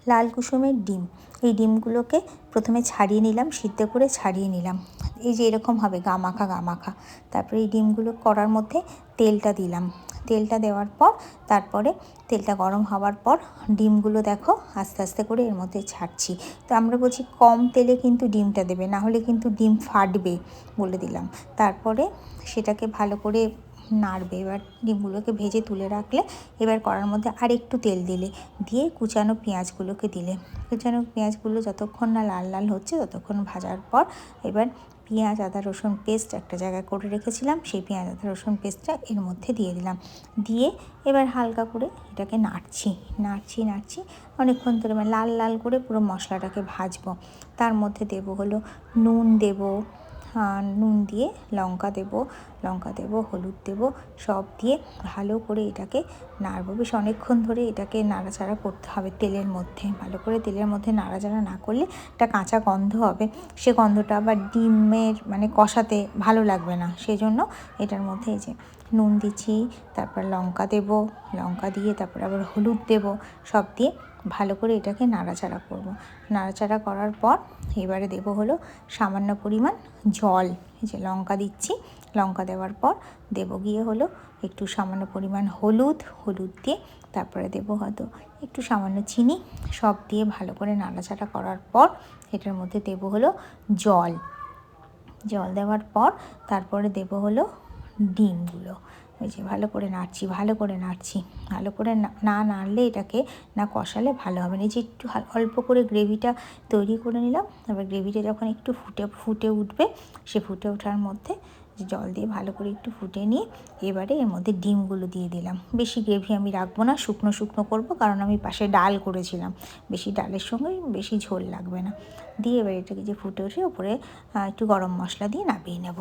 লাল কুসুমের ডিম। এই ডিমগুলোকে প্রথমে ছাড়িয়ে নিলাম, সিদ্ধ করে ছাড়িয়ে নিলাম। এই যে এরকম হবে গামাখা গামাখা। তারপরে এই ডিমগুলো কড়ার মধ্যে তেলটা দিলাম। তেলটা দেওয়ার পর তারপরে তেলটা গরম হওয়ার পর ডিমগুলো দেখো আস্তে আস্তে করে এর মধ্যে ছাড়ছি। তো আমরা বলছি কম তেলে কিন্তু ডিমটা দেবে, না হলে কিন্তু ডিম ফাটবে বলে দিলাম। তারপরে সেটাকে ভালো করে নাড়বে। এবার ডিমগুলোকে ভেজে তুলে রাখলে এবার কড়ার মধ্যে আর একটু তেল দিলে, দিয়ে কুচানো পেঁয়াজগুলোকে দিলে। কুচানো পেঁয়াজগুলো যতক্ষণ না লাল লাল হচ্ছে ততক্ষণ ভাজার পর এবার পেঁয়াজ আদা রসুন পেস্ট একটা জায়গায় করে রেখেছিলাম, সেই পেঁয়াজ আদা রসুন পেস্টটা এর মধ্যে দিয়ে দিলাম। দিয়ে এবার হালকা করে এটাকে নাড়ছি অনেকক্ষণ ধরে, মানে লাল লাল করে পুরো মশলাটাকে ভাজবো। তার মধ্যে দেবো হলো নুন দেবো, নুন দিয়ে লঙ্কা দেবো, হলুদ দেবো, সব দিয়ে ভালো করে এটাকে নাড়বো। বেশ অনেকক্ষণ ধরে এটাকে নাড়াচাড়া করতে হবে তেলের মধ্যে। ভালো করে তেলের মধ্যে নাড়াচাড়া না করলে একটা কাঁচা গন্ধ হবে, সে গন্ধটা আবার ডিমের মানে কষাতে ভালো লাগবে না। সেজন্য এটার মধ্যে এই যে নুন দিচ্ছি, তারপর লঙ্কা দেবো, লঙ্কা দিয়ে তারপর আবার হলুদ দেবো, সব দিয়ে ভালো করে এটাকে নাড়াচাড়া করব। নাড়াচাড়া করার পর এবারে দেবো হলো সামান্য পরিমাণ জল। এই যে লঙ্কা দিচ্ছি, লঙ্কা দেওয়ার পর দেবো গিয়ে হলো একটু সামান্য পরিমাণ হলুদ দিয়ে তারপরে দেবো হয়তো একটু সামান্য চিনি, সব দিয়ে ভালো করে নাড়াচাড়া করার পর এটার মধ্যে দেবো হলো জল দেওয়ার পর তারপরে দেবো হলো ডিমগুলো। ওই যে ভালো করে নাড়ছি, ভালো করে না নাড়লে এটাকে না কষালে ভালো হবে না। এই যে একটু অল্প করে গ্রেভিটা তৈরি করে নিলাম। তারপর গ্রেভিটা যখন একটু ফুটে উঠবে, সে ফুটে ওঠার মধ্যে জল দিয়ে ভালো করে একটু ফুটে নিয়ে এবারে এর মধ্যে ডিমগুলো দিয়ে দিলাম। বেশি গ্রেভি আমি রাখবো না, শুকনো করব, কারণ আমি পাশে ডাল করেছিলাম। বেশি ডালের সঙ্গে বেশি ঝোল লাগবে না। দিয়ে এবার এটাকে যে ফুটে ওঠে ওপরে একটু গরম মশলা দিয়ে নামিয়ে নেব।